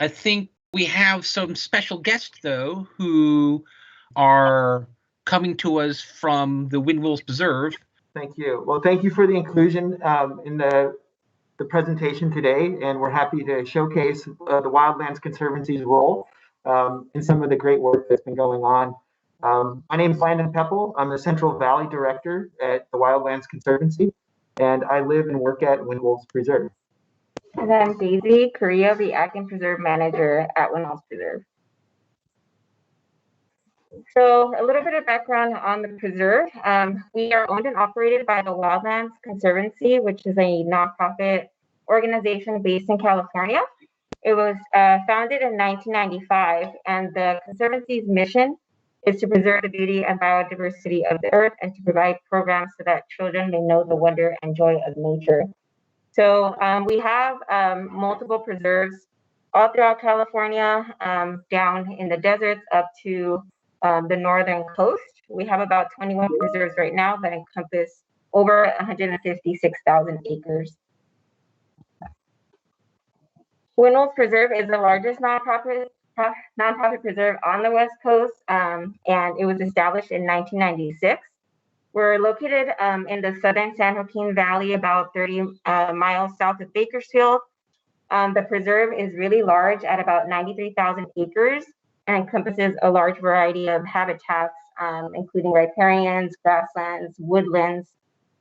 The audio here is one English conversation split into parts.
I think we have some special guests, though, who are coming to us from the Pinwheels Preserve. Thank you. Well, thank you for the inclusion in the presentation today, and we're happy to showcase the Wildlands Conservancy's role in some of the great work that's been going on. My name is Landon Peppel. I'm the Central Valley Director at the Wildlands Conservancy, and I live and work at Pinwheels Preserve. And I'm Daisy Correa, the Acting Preserve Manager at Pinwheels Preserve. So a little bit of background on the preserve. We are owned and operated by the Wildlands Conservancy, which is a nonprofit organization based in California. It was founded in 1995, and the Conservancy's mission is to preserve the beauty and biodiversity of the earth and to provide programs so that children may know the wonder and joy of nature. So we have multiple preserves all throughout California, down in the deserts up to the northern coast. We have about 21 preserves right now that encompass over 156,000 acres. Pinwheels Preserve is the largest nonprofit preserve on the West Coast, and it was established in 1996. We're located in the southern San Joaquin Valley, about 30 miles south of Bakersfield. The preserve is really large at about 93,000 acres and encompasses a large variety of habitats, including riparians, grasslands, woodlands,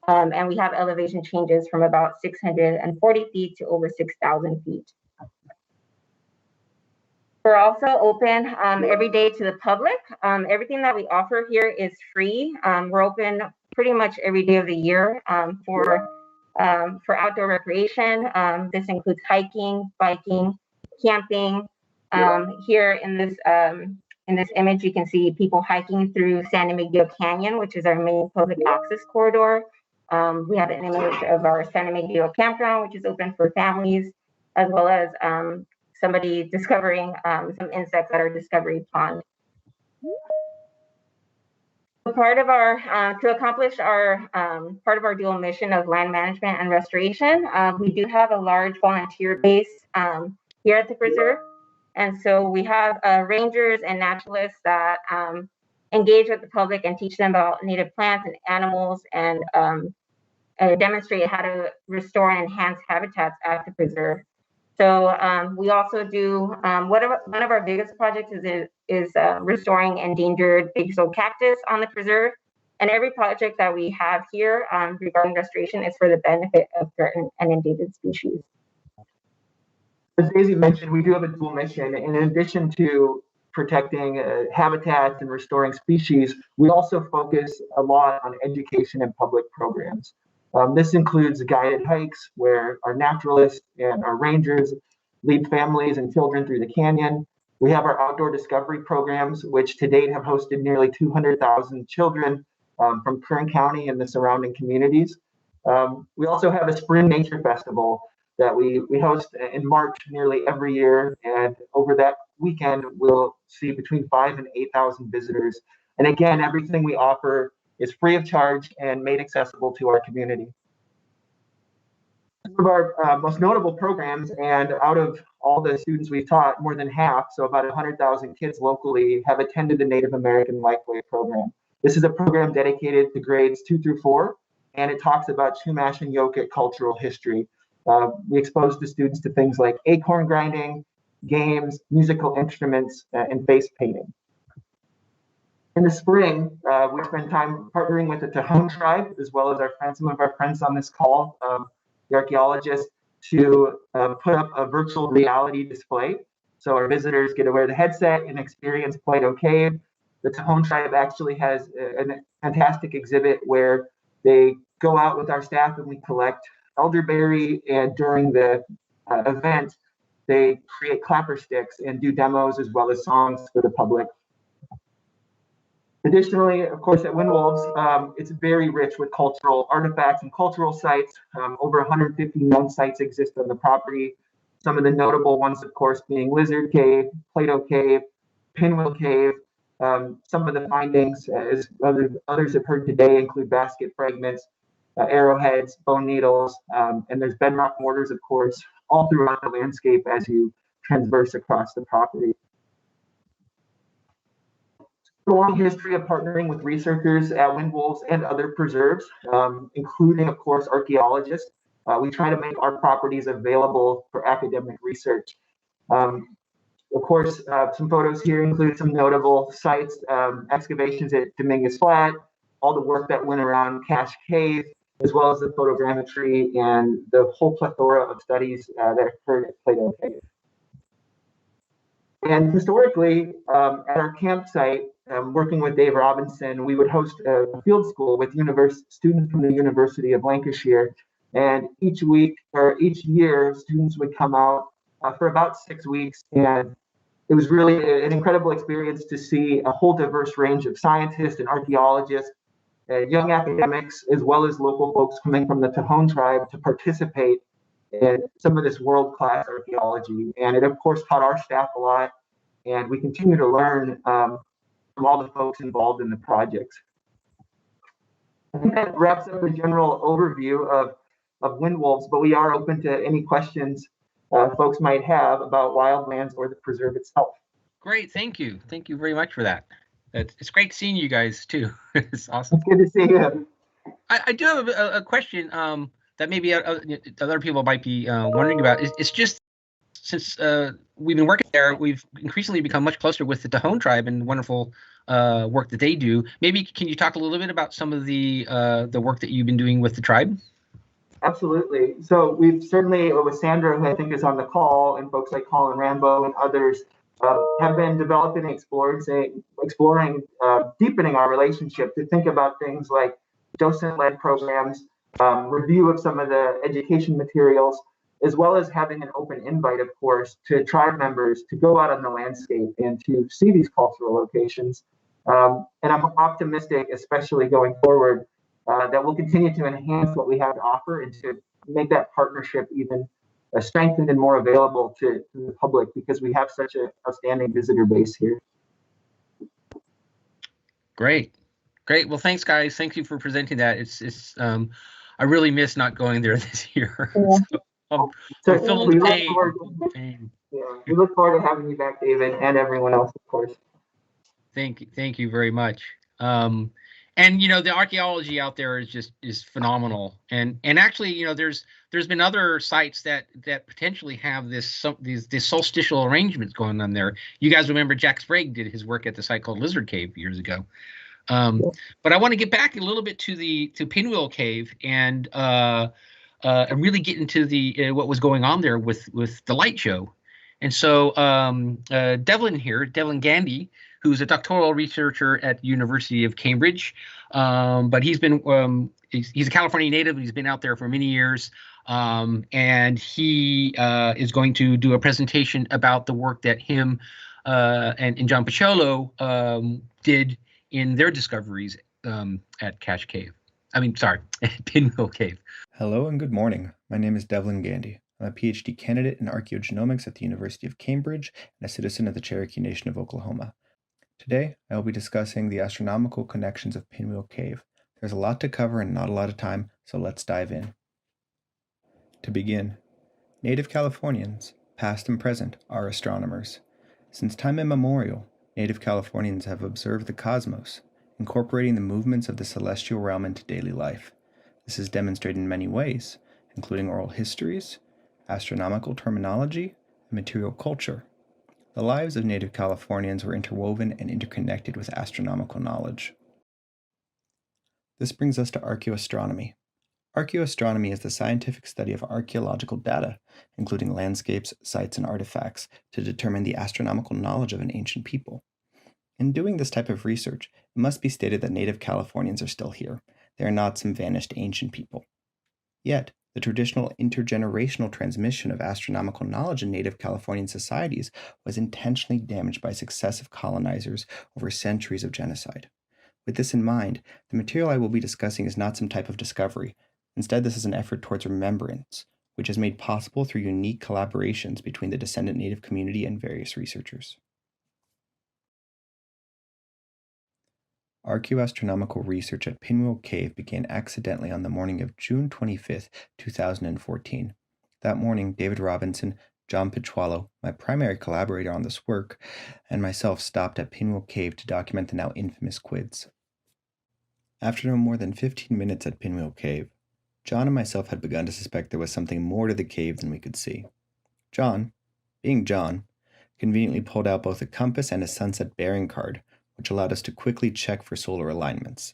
and we have elevation changes from about 640 feet to over 6,000 feet. We're also open every day to the public. Everything that we offer here is free. We're open pretty much every day of the year for outdoor recreation. This includes hiking, biking, camping. Here in this image, you can see people hiking through San Emilio Canyon, which is our main public access corridor. We have an image of our San Emilio campground, which is open for families, as well as somebody discovering some insects at our Discovery Pond. Part of our to accomplish our part of our dual mission of land management and restoration, we do have a large volunteer base here at the preserve. And so we have rangers and naturalists that engage with the public and teach them about native plants and animals, and demonstrate how to restore and enhance habitats at the preserve. So we also do, one of our biggest projects is restoring endangered big-toe cactus on the preserve. And every project that we have here regarding restoration is for the benefit of threatened and endangered species. As Daisy mentioned, we do have a dual mission. In addition to protecting habitats and restoring species, we also focus a lot on education and public programs. This includes guided hikes where our naturalists and our rangers lead families and children through the canyon. We have our outdoor discovery programs, which to date have hosted nearly 200,000 children from Kern County and the surrounding communities. We also have a spring nature festival that we host in March nearly every year. And over that weekend, we'll see between 5,000 and 8,000 visitors. And again, everything we offer is free of charge and made accessible to our community. Some of our most notable programs, and out of all the students we've taught, more than half, so about 100,000 kids locally, have attended the Native American Lifeway program. This is a program dedicated to grades 2 through 4, and it talks about Chumash and Yokit cultural history. We expose the students to things like acorn grinding, games, musical instruments, and face painting. In the spring, we spend time partnering with the Tejon Tribe, as well as some of our friends on this call, the archaeologists, to put up a virtual reality display. So our visitors get to wear the headset and experience Plato Cave. The Tejon Tribe actually has a fantastic exhibit where they go out with our staff and we collect elderberry, and during the event, they create clapper sticks and do demos as well as songs for the public. Additionally, of course, at Pinwheels, it's very rich with cultural artifacts and cultural sites. Over 150 known sites exist on the property. Some of the notable ones, of course, being Lizard Cave, Plato Cave, Pinwheel Cave. Some of the findings, as others have heard today, include basket fragments, arrowheads, bone needles, and there's bedrock mortars, of course, all throughout the landscape as you transverse across the property. A long history of partnering with researchers at Windwolves and other preserves, including, of course, archaeologists. We try to make our properties available for academic research. Of course, some photos here include some notable sites, excavations at Dominguez Flat, all the work that went around Cache Cave, as well as the photogrammetry and the whole plethora of studies that occurred at Plato Cave. And historically, at our campsite, working with Dave Robinson, we would host a field school with students from the University of Lancashire. And each week or each year, students would come out for about 6 weeks. And it was really an incredible experience to see a whole diverse range of scientists and archaeologists, young academics, as well as local folks coming from the Tejon tribe to participate in some of this world-class archaeology. And it, of course, taught our staff a lot. And we continue to learn from all the folks involved in the project. I think that wraps up the general overview of Windwolves, but we are open to any questions folks might have about Wildlands or the preserve itself. Great, thank you. Thank you very much for that. It's great seeing you guys too. It's awesome. It's good to see you. I do have a question that maybe other people might be wondering about. It's just since we've been working there, we've increasingly become much closer with the Tejon tribe and wonderful work that they do. Maybe can you talk a little bit about some of the work that you've been doing with the tribe? Absolutely. So we've certainly, with Sandra, who I think is on the call, and folks like Colin Rambo and others, have been developing and exploring, deepening our relationship to think about things like docent-led programs, review of some of the education materials, as well as having an open invite, of course, to tribe members to go out on the landscape and to see these cultural locations. And I'm optimistic, especially going forward, that we'll continue to enhance what we have to offer and to make that partnership even strengthened and more available to the public, because we have such an outstanding visitor base here. Great. Well, thanks, guys. Thank you for presenting that. It's I really miss not going there this year. Yeah. So we look forward to having you back, David, and everyone else, of course. Thank you very much. And the archaeology out there is phenomenal. And actually, there's been other sites that potentially have these solstitial arrangements going on there. You guys remember Jack Sprague did his work at the site called Lizard Cave years ago. But I want to get back a little bit to Pinwheel Cave and really get into what was going on there with the light show. And so Devlin Gandy, who's a doctoral researcher at the University of Cambridge, but he's a California native. He's been out there for many years, and he is going to do a presentation about the work that him and John Pacholo did in their discoveries at Cache Cave. Pinwheel Cave. Hello and good morning. My name is Devlin Gandy. I'm a PhD candidate in archaeogenomics at the University of Cambridge and a citizen of the Cherokee Nation of Oklahoma. Today, I will be discussing the astronomical connections of Pinwheel Cave. There's a lot to cover and not a lot of time, so let's dive in. To begin, Native Californians, past and present, are astronomers. Since time immemorial, Native Californians have observed the cosmos, incorporating the movements of the celestial realm into daily life. This is demonstrated in many ways, including oral histories, astronomical terminology, and material culture. The lives of Native Californians were interwoven and interconnected with astronomical knowledge. This brings us to archaeoastronomy. Archaeoastronomy is the scientific study of archaeological data, including landscapes, sites, and artifacts, to determine the astronomical knowledge of an ancient people. In doing this type of research, it must be stated that Native Californians are still here. They are not some vanished ancient people. Yet, the traditional intergenerational transmission of astronomical knowledge in Native Californian societies was intentionally damaged by successive colonizers over centuries of genocide. With this in mind, the material I will be discussing is not some type of discovery. Instead, this is an effort towards remembrance, which is made possible through unique collaborations between the descendant Native community and various researchers. Archaeoastronomical research at Pinwheel Cave began accidentally on the morning of June 25, 2014. That morning, David Robinson, John Pichualo, my primary collaborator on this work, and myself stopped at Pinwheel Cave to document the now infamous quids. After no more than 15 minutes at Pinwheel Cave, John and myself had begun to suspect there was something more to the cave than we could see. John, being John, conveniently pulled out both a compass and a sunset bearing card, which allowed us to quickly check for solar alignments.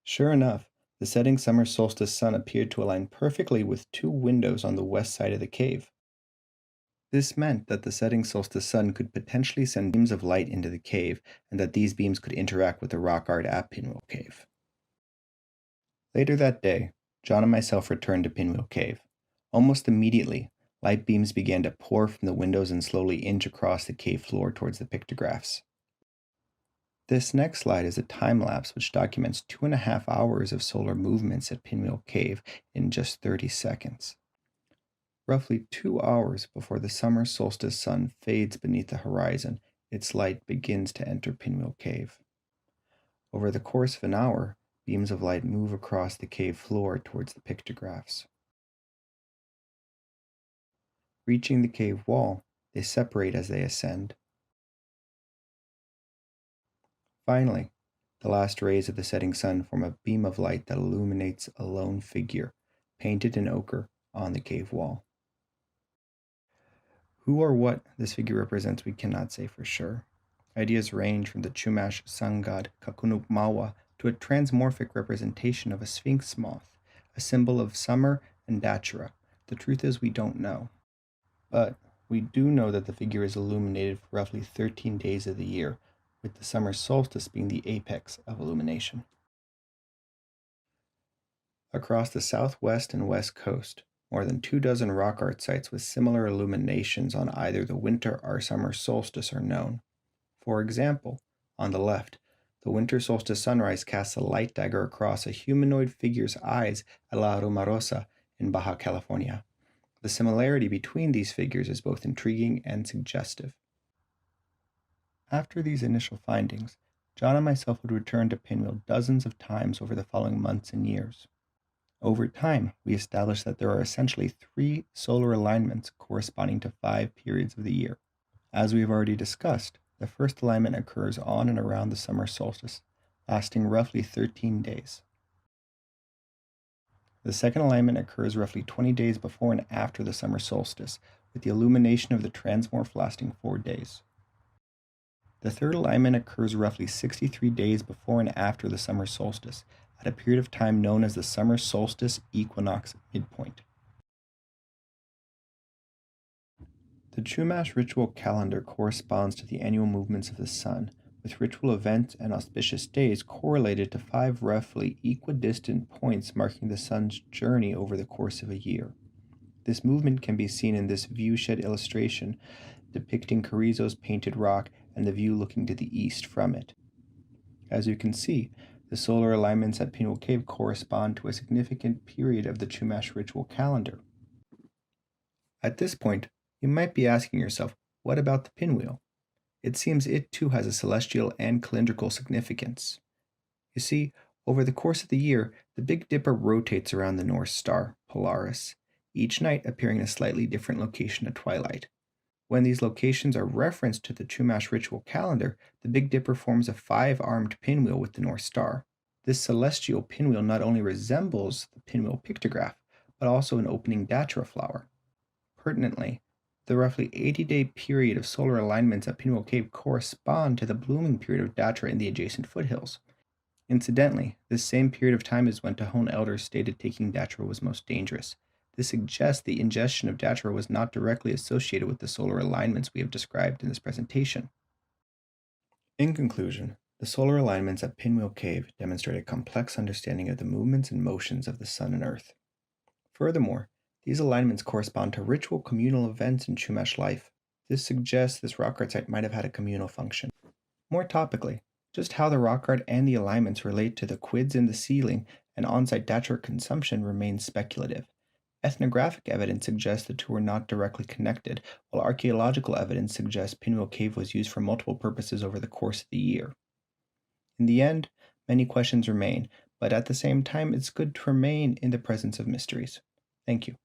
Sure enough, the setting summer solstice sun appeared to align perfectly with two windows on the west side of the cave. This meant that the setting solstice sun could potentially send beams of light into the cave, and that these beams could interact with the rock art at Pinwheel Cave. Later that day, John and myself returned to Pinwheel Cave. Almost immediately, light beams began to pour from the windows and slowly inch across the cave floor towards the pictographs. This next slide is a time-lapse which documents 2.5 hours of solar movements at Pinwheel Cave in just 30 seconds. Roughly 2 hours before the summer solstice sun fades beneath the horizon, its light begins to enter Pinwheel Cave. Over the course of an hour, beams of light move across the cave floor towards the pictographs. Reaching the cave wall, they separate as they ascend. Finally, the last rays of the setting sun form a beam of light that illuminates a lone figure, painted in ochre, on the cave wall. Who or what this figure represents we cannot say for sure. Ideas range from the Chumash sun god Kakunukmawa to a transmorphic representation of a sphinx moth, a symbol of summer and Dachra. The truth is we don't know. But we do know that the figure is illuminated for roughly 13 days of the year, with the summer solstice being the apex of illumination. Across the southwest and west coast, more than 24 rock art sites with similar illuminations on either the winter or summer solstice are known. For example, on the left, the winter solstice sunrise casts a light dagger across a humanoid figure's eyes at La Rumarosa in Baja California. The similarity between these figures is both intriguing and suggestive. After these initial findings, John and myself would return to Pinwheel dozens of times over the following months and years. Over time, we established that there are essentially 3 solar alignments corresponding to 5 periods of the year. As we have already discussed, the first alignment occurs on and around the summer solstice, lasting roughly 13 days. The second alignment occurs roughly 20 days before and after the summer solstice, with the illumination of the transmorph lasting 4 days. The third alignment occurs roughly 63 days before and after the summer solstice, at a period of time known as the summer solstice equinox midpoint. The Chumash ritual calendar corresponds to the annual movements of the sun, with ritual events and auspicious days correlated to 5 roughly equidistant points marking the sun's journey over the course of a year. This movement can be seen in this viewshed illustration depicting Carrizo's painted rock and the view looking to the east from it. As you can see, the solar alignments at Pinwheel Cave correspond to a significant period of the Chumash ritual calendar. At this point, you might be asking yourself, what about the pinwheel? It seems it too has a celestial and calendrical significance. You see, over the course of the year, the Big Dipper rotates around the North Star, Polaris, each night appearing in a slightly different location at twilight. When these locations are referenced to the Chumash ritual calendar, the Big Dipper forms a 5-armed pinwheel with the North Star. This celestial pinwheel not only resembles the pinwheel pictograph, but also an opening Dachra flower. Pertinently, the roughly 80-day period of solar alignments at Pinwheel Cave correspond to the blooming period of Dachra in the adjacent foothills. Incidentally, this same period of time is when Tejon elders stated taking Dachra was most dangerous. This suggests the ingestion of Dachra was not directly associated with the solar alignments we have described in this presentation. In conclusion, the solar alignments at Pinwheel Cave demonstrate a complex understanding of the movements and motions of the Sun and Earth. Furthermore, these alignments correspond to ritual communal events in Chumash life. This suggests this rock art site might have had a communal function. More topically, just how the rock art and the alignments relate to the quids in the ceiling and on-site Dachra consumption remains speculative. Ethnographic evidence suggests the two are not directly connected, while archaeological evidence suggests Pinwheel Cave was used for multiple purposes over the course of the year. In the end, many questions remain, but at the same time, it's good to remain in the presence of mysteries. Thank you.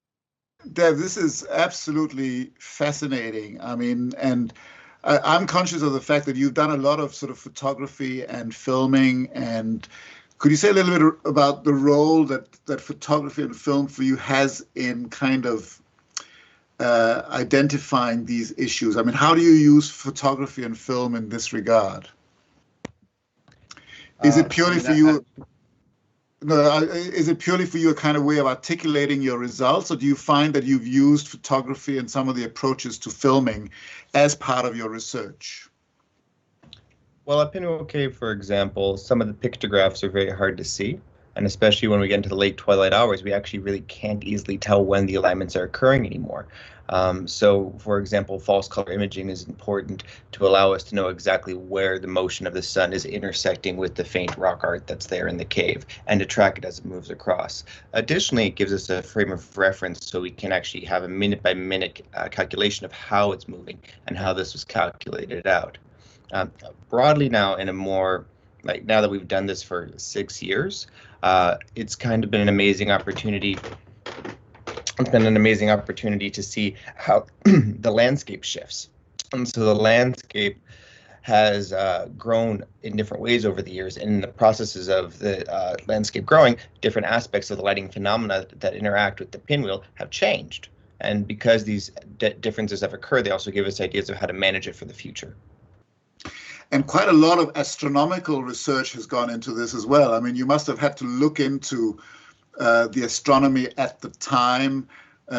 Dev, this is absolutely fascinating. I mean, and I'm conscious of the fact that you've done a lot of sort of photography and filming. And could you say a little bit about the role that photography and film for you has in kind of identifying these issues? I mean, how do you use photography and film in this regard? Is it purely for you? No, is it purely for you a kind of way of articulating your results, or do you find that you've used photography and some of the approaches to filming as part of your research? Well, at Pinwheel Cave, for example, some of the pictographs are very hard to see. And especially when we get into the late twilight hours, we actually really can't easily tell when the alignments are occurring anymore. So, for example, false color imaging is important to allow us to know exactly where the motion of the sun is intersecting with the faint rock art that's there in the cave, and to track it as it moves across. Additionally, it gives us a frame of reference so we can actually have a minute-by-minute calculation of how it's moving and how this was calculated out. Broadly now, in a more, like now that we've done this for 6 years, it's kind of been an amazing opportunity. It's been an amazing opportunity to see how the landscape shifts. And so the landscape has grown in different ways over the years. And in the processes of the landscape growing, different aspects of the lighting phenomena that interact with the pinwheel have changed. And because these differences have occurred, they also give us ideas of how to manage it for the future. And quite a lot of astronomical research has gone into this as well. I mean, you must have had to look into the astronomy at the time.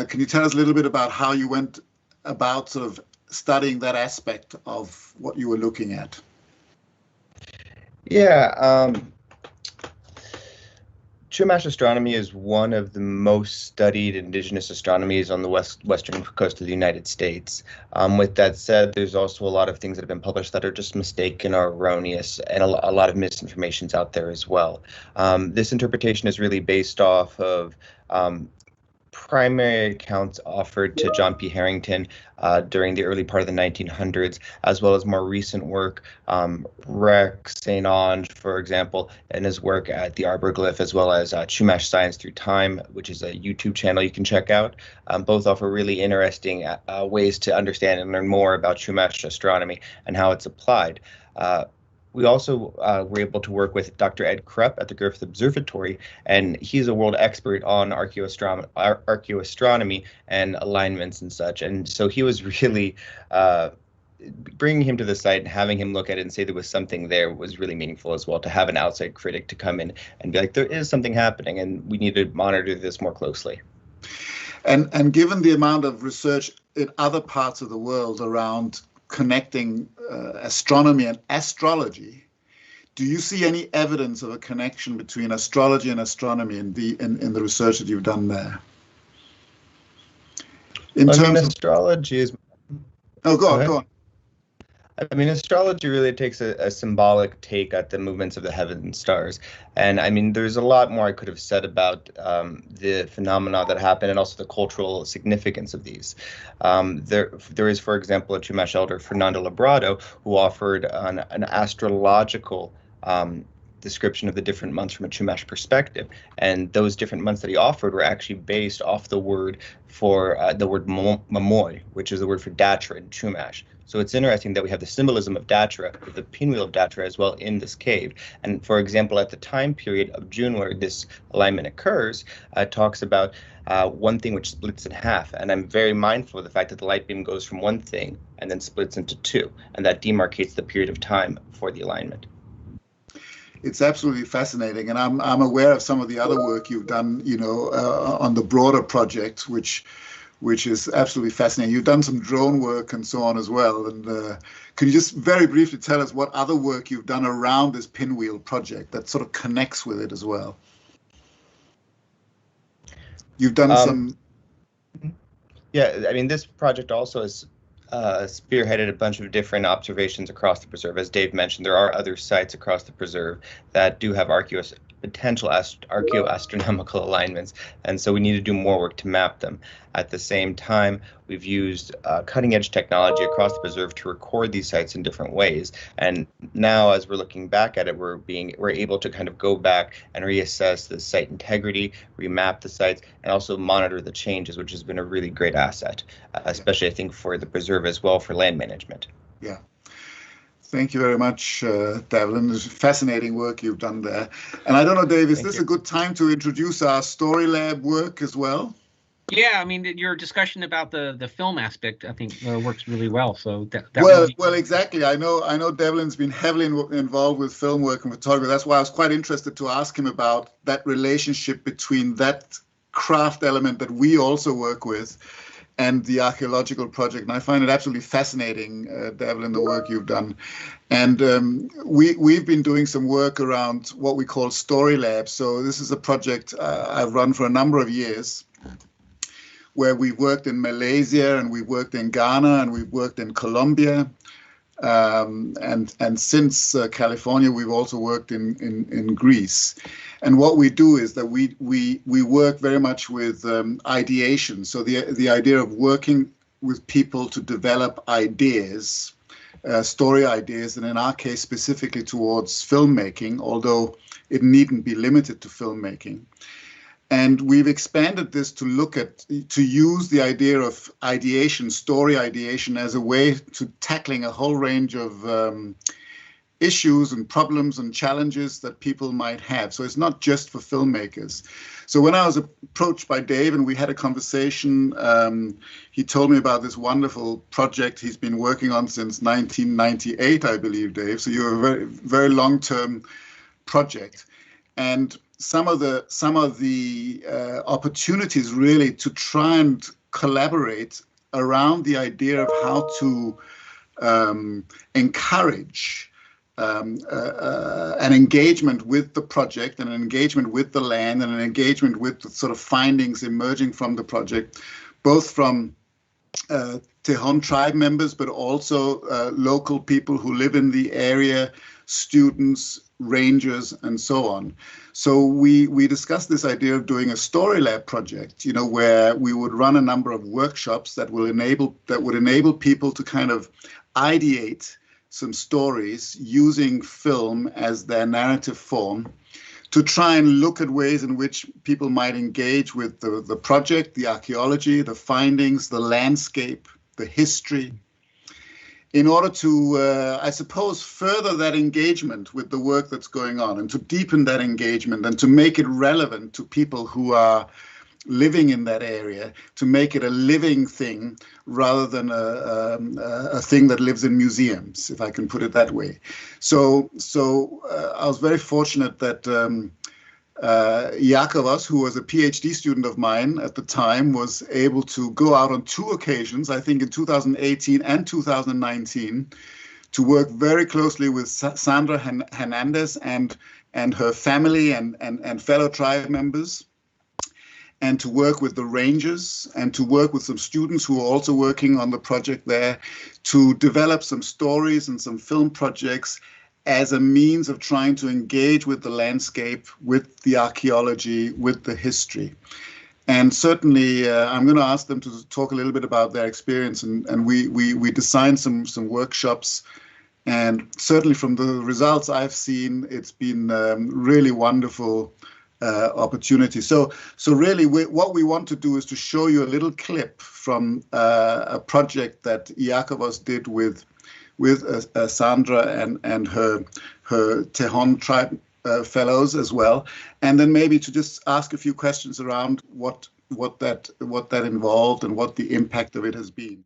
Can you tell us a little bit about how you went about sort of studying that aspect of what you were looking at? Yeah, Chumash astronomy is one of the most studied indigenous astronomies on the western coast of the United States. With that said, there's also a lot of things that have been published that are just mistaken or erroneous, and a lot of misinformation's out there as well. This interpretation is really based off of primary accounts offered to John P. Harrington during the early part of the 1900s, as well as more recent work, Rex St. Onge, for example, and his work at the Arborglyph, as well as Chumash Science Through Time, which is a YouTube channel you can check out. Both offer really interesting ways to understand and learn more about Chumash astronomy and how it's applied. We also were able to work with Dr. Ed Krupp at the Griffith Observatory, and he's a world expert on archaeoastronomy and alignments and such. And so he was really bringing him to the site and having him look at it and say there was something there was really meaningful as well, to have an outside critic to come in and be like, there is something happening and we need to monitor this more closely. And given the amount of research in other parts of the world around connecting astronomy and astrology, do you see any evidence of a connection between astrology and astronomy in the research that you've done there? In terms of astrology is. Oh, go on. I mean, astrology really takes a symbolic take at the movements of the heavens and stars. And I mean, there's a lot more I could have said about the phenomena that happen and also the cultural significance of these. There is, for example, a Chumash elder, Fernando Labrado, who offered an astrological description of the different months from a Chumash perspective. And those different months that he offered were actually based off the word for the word Mamoy, which is the word for Datra in Chumash. So it's interesting that we have the symbolism of Datra, with the pinwheel of Datra as well in this cave. And for example, at the time period of June where this alignment occurs, it talks about one thing which splits in half. And I'm very mindful of the fact that the light beam goes from one thing and then splits into two, and that demarcates the period of time for the alignment. It's absolutely fascinating, and I'm aware of some of the other work you've done, you know, on the broader project, which is absolutely fascinating. You've done some drone work and so on as well. And can you just very briefly tell us what other work you've done around this pinwheel project that sort of connects with it as well? You've done some. Yeah, I mean, this project also is spearheaded a bunch of different observations across the preserve. As Dave mentioned, there are other sites across the preserve that do have potential archaeoastronomical alignments, and so we need to do more work to map them. At the same time, we've used cutting-edge technology across the preserve to record these sites in different ways. And now, as we're looking back at it, we're able to kind of go back and reassess the site integrity, remap the sites, and also monitor the changes, which has been a really great asset, especially I think for the preserve as well for land management. Yeah. Thank you very much, Devlin. It's fascinating work you've done there. And I don't know, Dave, is this a good time to introduce our Storylab work as well? Yeah, I mean, your discussion about the film aspect, I think, works really well. So well, exactly. I know Devlin's been heavily involved with film work and photography. That's why I was quite interested to ask him about that relationship between that craft element that we also work with and the archaeological project. And I find it absolutely fascinating, Devlin, the work you've done. And we've been doing some work around what we call Storylab. So this is a project I've run for a number of years, where we've worked in Malaysia and we've worked in Ghana and we've worked in Colombia. And since California, we've also worked in Greece. And what we do is that we work very much with ideation. So the idea of working with people to develop ideas, story ideas, and in our case, specifically towards filmmaking, although it needn't be limited to filmmaking. And we've expanded this to use the idea of ideation, story ideation, as a way to tackling a whole range of issues and problems and challenges that people might have. So it's not just for filmmakers. So when I was approached by Dave and we had a conversation, he told me about this wonderful project he's been working on since 1998, I believe, Dave. So you're a very, very long-term project. And some of the opportunities really to try and collaborate around the idea of how to encourage an engagement with the project and an engagement with the land and an engagement with the sort of findings emerging from the project, both from Tejon tribe members, but also local people who live in the area, students, rangers, and so on. So we discussed this idea of doing a Storylab project, where we would run a number of workshops that would enable people to kind of ideate some stories using film as their narrative form, to try and look at ways in which people might engage with the project, the archaeology, the findings, the landscape, the history, in order to, I suppose, further that engagement with the work that's going on and to deepen that engagement and to make it relevant to people who are living in that area, to make it a living thing rather than a thing that lives in museums, if I can put it that way. So I was very fortunate that Iakovos, who was a PhD student of mine at the time, was able to go out on 2 occasions, I think in 2018 and 2019, to work very closely with Sandra Hernandez and her family and fellow tribe members, and to work with the rangers and to work with some students who are also working on the project there, to develop some stories and some film projects as a means of trying to engage with the landscape, with the archaeology, with the history. And certainly, I'm going to ask them to talk a little bit about their experience. And we designed some workshops. And certainly from the results I've seen, it's been really wonderful opportunity. So really, what we want to do is to show you a little clip from a project that Iakovos did with Sandra and her Tejon tribe fellows as well, and then maybe to just ask a few questions around what that involved and what the impact of it has been.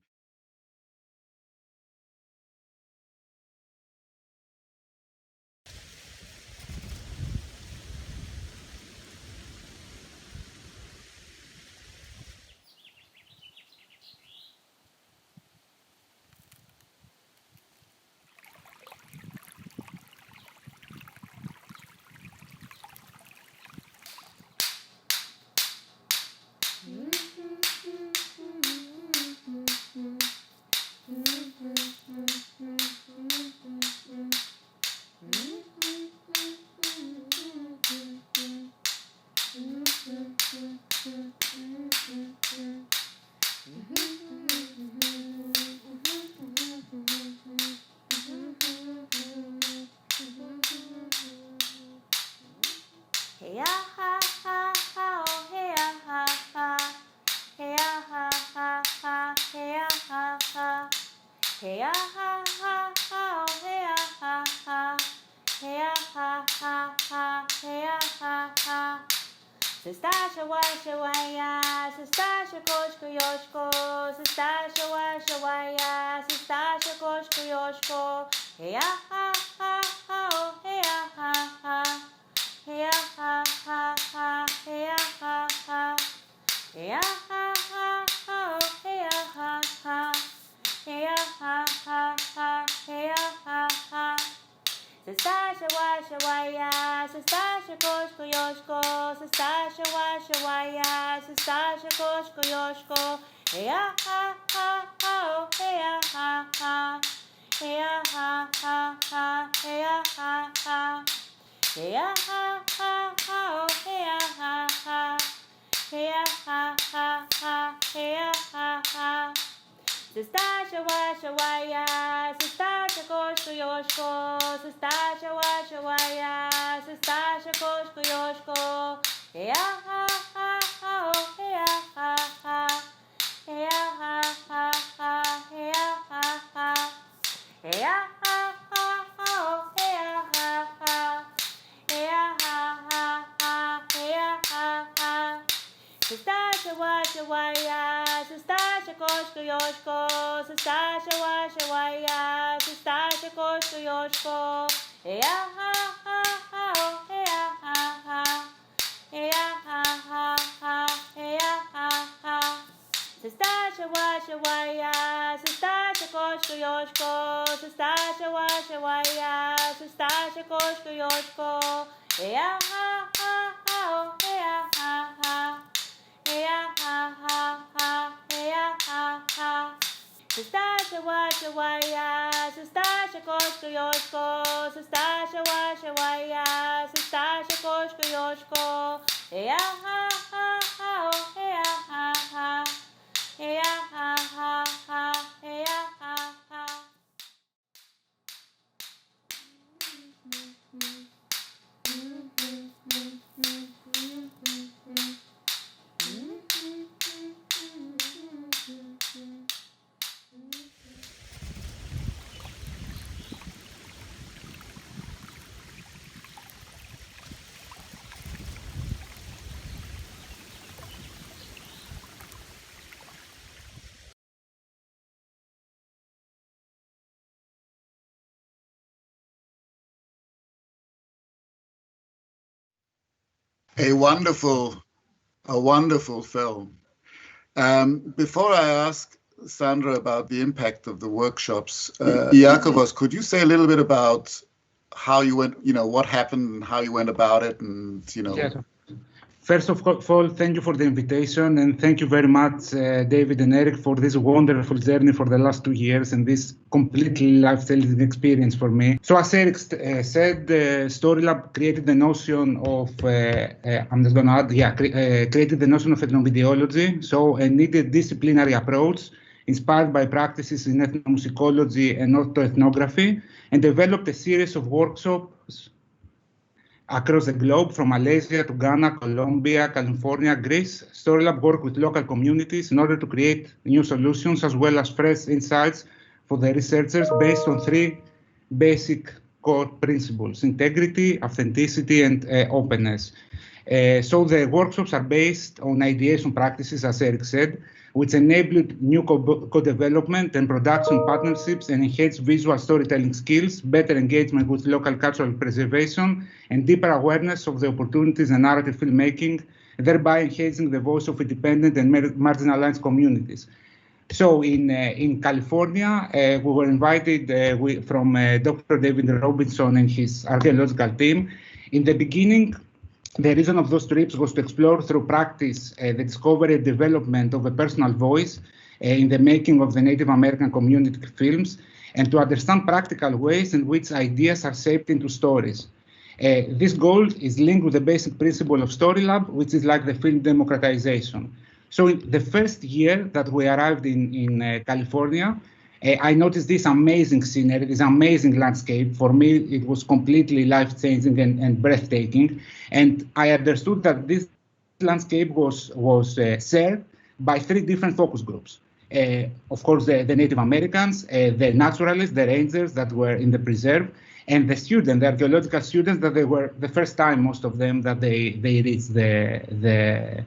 hey ha ha ha ha, hey ha ha, hey ha ha ha, hey ha ha. Sestasha washa waya, sestasha koshko yoshko, sestasha washa waya, sestasha koshko yoshko, hey ha ha ha, oh hey ha ha, hey ha ha ha, hey ha ha, hey ha ha, oh hey ha ha, hey ha ha, hey ha ha. Sestasha washa waya, sestasha koshko yoshko, sestasha washa waya, sestasha koshko yoshko, hey ha ha ha, oh hey ha ha, hey ha ha, hey ha ha, hey ha ha, oh hey ha ha, hey ha ha, hey ha ha. Sestasha washa waya, sestasha koshko yoshko, sestasha washa waya, sestasha koshko yoshko, hey ha ha, oh hey ha ha, hey ha ha, hey ha ha, hey ha ha, oh hey ha ha, hey ha ha, hey ha ha. Sestasha washa waya, sestasha koshko yoshko, sestasha washa waya, sestasha koshko yoshko, hey ha ha, oh hey ha ha, hey ha ha, hey ha ha. Sestasha washa waya, sestasha koshko yoshko, sestasha washa waya, sestasha koshko yoshko, hey ha ha, oh hey ha ha. Hey ha ha, hey ha ha. Sestasha washa waya, sestasha koshko yoshko, sestasha washa waya, sestasha koshko yoshko, hey ha ha, oh hey ha ha, hey ha ha, hey ha ha. A wonderful film. Before I ask Sandra about the impact of the workshops, Iakovos, could you say a little bit about how you went, what happened and how you went about it, and Yes. First of all, thank you for the invitation, and thank you very much, David and Erik, for this wonderful journey for the last 2 years and this completely life-changing experience for me. So as Erik said, Storylab created the notion of, I'm just going to add, created the notion of ethnomediaology, so a needed disciplinary approach inspired by practices in ethnomusicology and orthoethnography, and developed a series of workshops across the globe, from Malaysia to Ghana, Colombia, California, Greece. Storylab worked with local communities in order to create new solutions as well as fresh insights for the researchers based on 3 basic core principles: integrity, authenticity, and openness. So the workshops are based on ideation practices, as Erik said, which enabled new co-development and production partnerships and enhanced visual storytelling skills, better engagement with local cultural preservation, and deeper awareness of the opportunities in narrative filmmaking, thereby enhancing the voice of independent and marginalized communities. So in California, we were invited from Dr. David Robinson and his archaeological team. In the beginning, the reason of those trips was to explore through practice the discovery and development of a personal voice in the making of the Native American community films, and to understand practical ways in which ideas are shaped into stories. This goal is linked with the basic principle of Storylab, which is like the film democratization. So in the first year that we arrived in California, I noticed this amazing scenery, this amazing landscape. For me, it was completely life-changing and breathtaking. And I understood that this landscape was shared by 3 different focus groups. of course, the Native Americans, the naturalists, the rangers that were in the preserve, and the students, the archaeological students, that they were the first time, most of them, that they reached the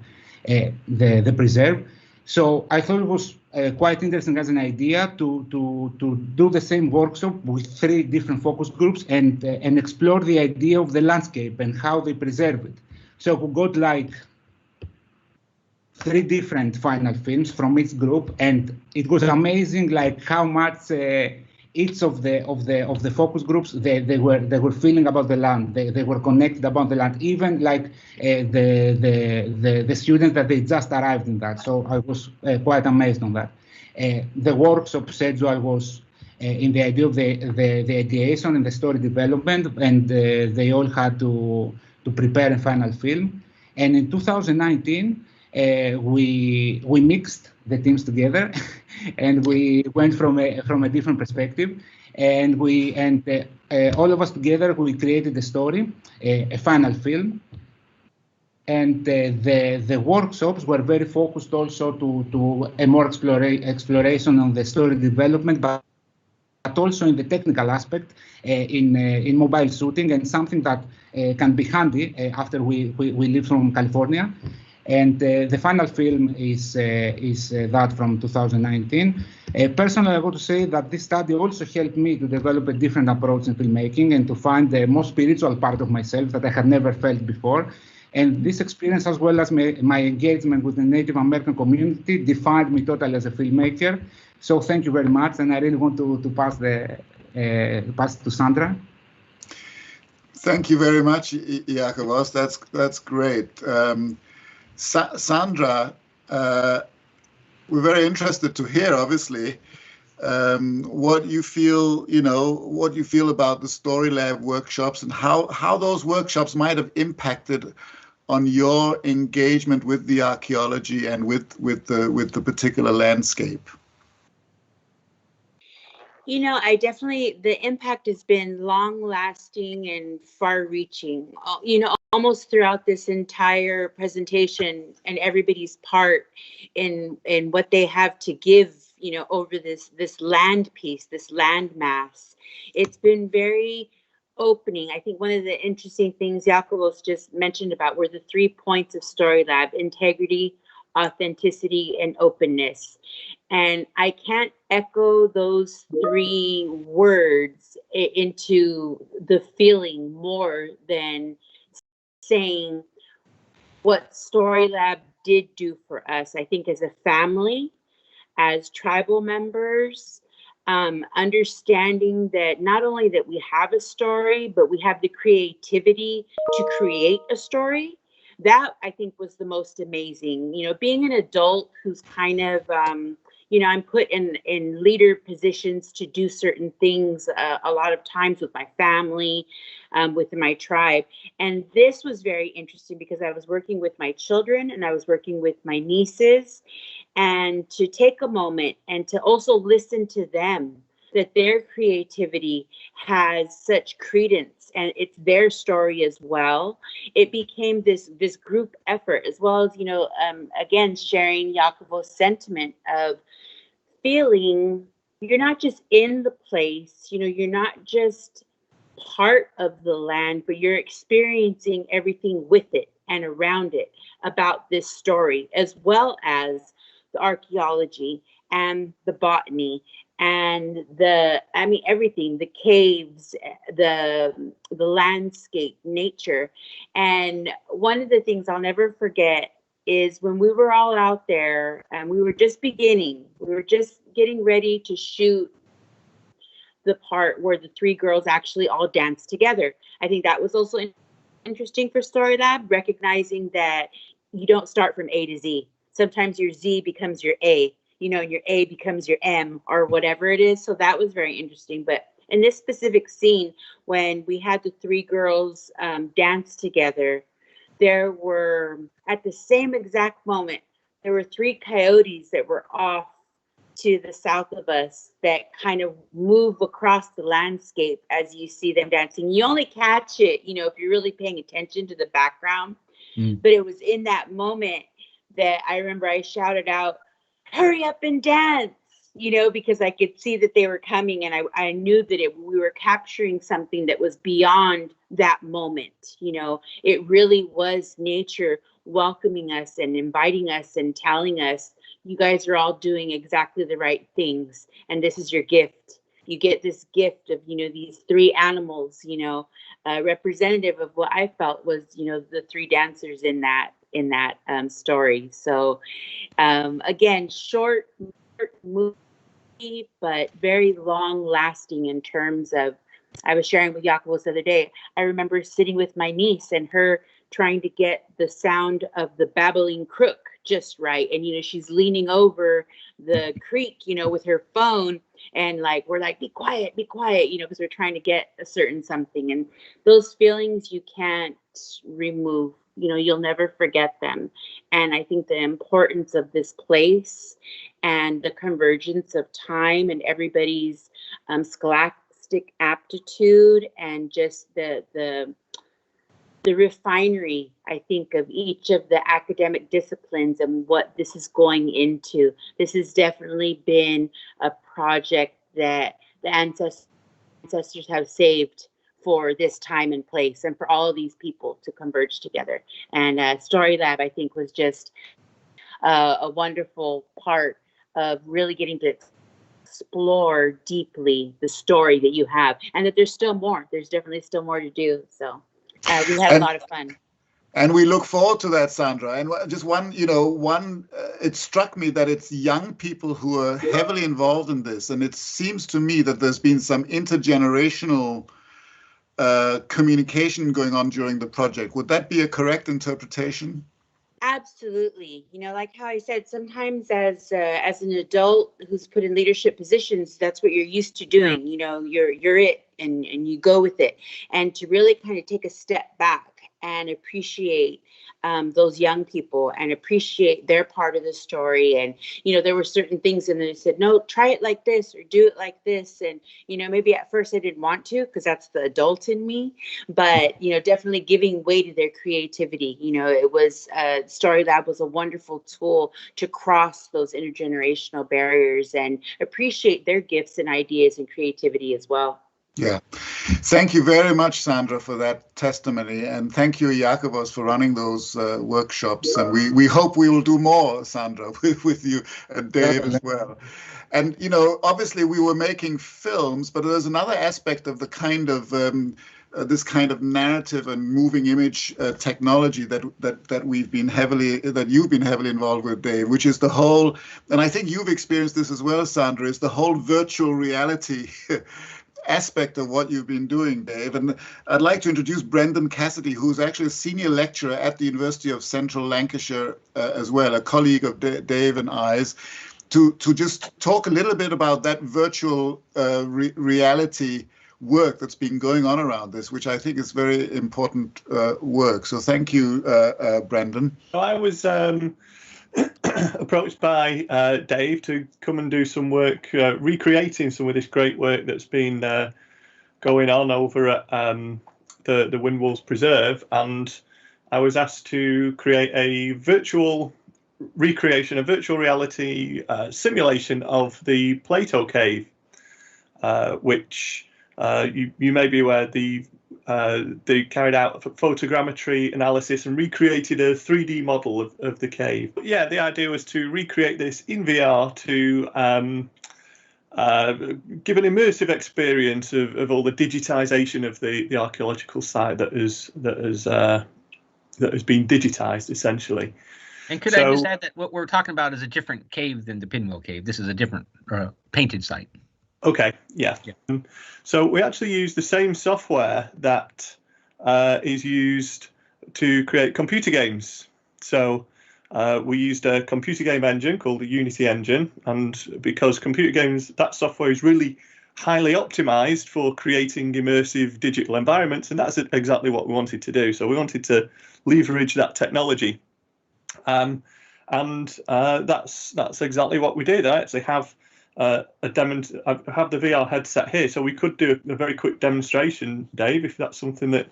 preserve. So I thought it was quite interesting as an idea to do the same workshop with 3 different focus groups and explore the idea of the landscape and how they preserve it. So we got like 3 different final films from each group, and it was amazing, like how much each of the focus groups they were feeling about the land. They were connected about the land, even like the students that they just arrived in that. So I was quite amazed on that. The workshop schedule was in the idea of the ideation and the story development, and they all had to prepare a final film. And in 2019, we mixed the teams together, and we went from a different perspective, and all of us together we created a story, a final film. And the workshops were very focused also to a more exploration on the story development, but also in the technical aspect, in mobile shooting, and something that can be handy after we leave from California. And the final film is that from 2019. Personally, I want to say that this study also helped me to develop a different approach in filmmaking and to find the most spiritual part of myself that I had never felt before. And this experience, as well as my engagement with the Native American community, defined me totally as a filmmaker. So thank you very much, and I really want to pass to Sandra. Thank you very much, Iacovos. That's great. Sandra, we're very interested to hear, obviously, what you feel about the Storylab workshops and how those workshops might have impacted on your engagement with the archaeology and with the particular landscape. I definitely, the impact has been long lasting and far reaching, almost throughout this entire presentation, and everybody's part in what they have to give, over this land piece, this land mass. It's been very opening. I think one of the interesting things Iacovos just mentioned about were the 3 points of Storylab: integrity, authenticity, and openness. And I can't echo those 3 words into the feeling more than saying what Storylab did do for us. I think as a family, as tribal members, understanding that not only that we have a story, but we have the creativity to create a story. That, I think, was the most amazing. Being an adult who's kind of, I'm put in leader positions to do certain things a lot of times with my family, with my tribe. And this was very interesting because I was working with my children and I was working with my nieces, and to take a moment and to also listen to them, that their creativity has such credence and it's their story as well. It became this group effort, as well as, again, sharing Iacovos' sentiment of feeling you're not just in the place, you're not just part of the land, but you're experiencing everything with it and around it about this story, as well as the archaeology and the botany and everything, the caves, the landscape, nature. And one of the things I'll never forget is when we were all out there and we were just getting ready to shoot the part where the 3 girls actually all danced together. I think that was also interesting for Storylab, recognizing that you don't start from A to Z. Sometimes your Z becomes your A, and your A becomes your M or whatever it is. So that was very interesting. But in this specific scene, when we had the 3 girls dance together, there were, at the same exact moment, there were 3 coyotes that were off to the south of us that kind of move across the landscape as you see them dancing. You only catch it, if you're really paying attention to the background. But it was in that moment that I remember I shouted out, hurry up and dance, because I could see that they were coming, and I knew that we were capturing something that was beyond that moment. It really was nature welcoming us and inviting us and telling us, you guys are all doing exactly the right things, and this is your gift. You get this gift of, these three animals, representative of what I felt was, the three dancers in that story. So again, short movie, but very long lasting in terms of, I was sharing with Jakobos the other day, I remember sitting with my niece and her trying to get the sound of the babbling crook just right. And, she's leaning over the creek, with her phone, and we're like, be quiet, because we're trying to get a certain something. And those feelings you can't remove, you'll never forget them. And I think the importance of this place and the convergence of time and everybody's scholastic aptitude and just the refinery, I think, of each of the academic disciplines and what this is going into. This has definitely been a project that the ancestors have saved for this time and place, and for all of these people to converge together. And Storylab, I think, was just a wonderful part of really getting to explore deeply the story that you have, and that there's still more. There's definitely still more to do. So we had a lot of fun. And we look forward to that, Sandra. And just it struck me that it's young people who are heavily involved in this. And it seems to me that there's been some intergenerational communication going on during the project. Would that be a correct interpretation? Absolutely. Like how I said, sometimes as an adult who's put in leadership positions, that's what you're used to doing. You're it, and you go with it. And to really kind of take a step back and appreciate those young people and appreciate their part of the story. And, there were certain things, and then they said, no, try it like this or do it like this. And, maybe at first I didn't want to, because that's the adult in me, but, definitely giving way to their creativity. It was, Storylab was a wonderful tool to cross those intergenerational barriers and appreciate their gifts and ideas and creativity as well. Yeah. Thank you very much, Sandra, for that testimony. And thank you, Jakobos, for running those workshops. And we hope we will do more, Sandra, with you and Dave as well. And, obviously we were making films, but there's another aspect of the kind of this kind of narrative and moving image technology that you've been heavily involved with, Dave, which is the whole, and I think you've experienced this as well, Sandra, is the whole virtual reality aspect of what you've been doing, Dave. And I'd like to introduce Brendan Cassidy, who's actually a senior lecturer at the University of Central Lancashire as well, a colleague of Dave and I's, to just talk a little bit about that virtual reality work that's been going on around this, which I think is very important work. So thank you, Brendan. I was approached by Dave to come and do some work recreating some of this great work that's been going on over at the Pinwheels Preserve, and I was asked to create a virtual recreation, a virtual reality simulation of the Plato Cave, which you may be aware they carried out photogrammetry analysis and recreated a 3D model of the cave. But yeah, the idea was to recreate this in VR to give an immersive experience of all the digitization of the archaeological site that has been digitized essentially. And could I just add that what we're talking about is a different cave than the Pinwheel Cave. This is a different painted site. Okay, yeah. So we actually use the same software that is used to create computer games. So we used a computer game engine called the Unity engine, and because computer games, that software is really highly optimized for creating immersive digital environments, and that's exactly what we wanted to do. So we wanted to leverage that technology, and that's exactly what we did. I actually have I have the VR headset here, so we could do a very quick demonstration, Dave, if that's something that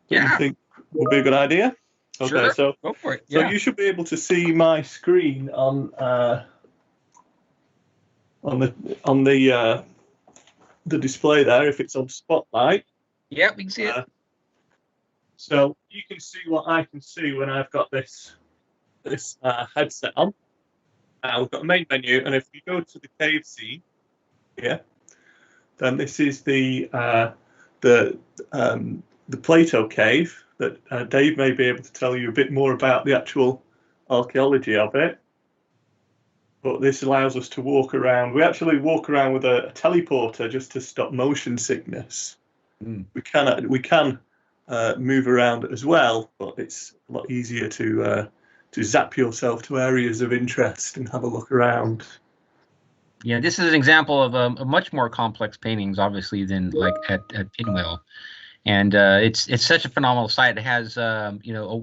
you think would be a good idea. Okay, sure. So go for it. Yeah. So you should be able to see my screen on on the display there, if it's on spotlight. Yeah, we can see it. So you can see what I can see when I've got this headset on. We've got a main menu, and if we go to the cave scene here, then this is the Plato cave that Dave may be able to tell you a bit more about the actual archaeology of it. But this allows us to walk around. We actually walk around with a teleporter just to stop motion sickness. We can move around as well, but it's a lot easier to zap yourself to areas of interest and have a look around. Yeah, this is an example of a much more complex paintings, obviously, than like at Pinwheel, and it's such a phenomenal site. It has a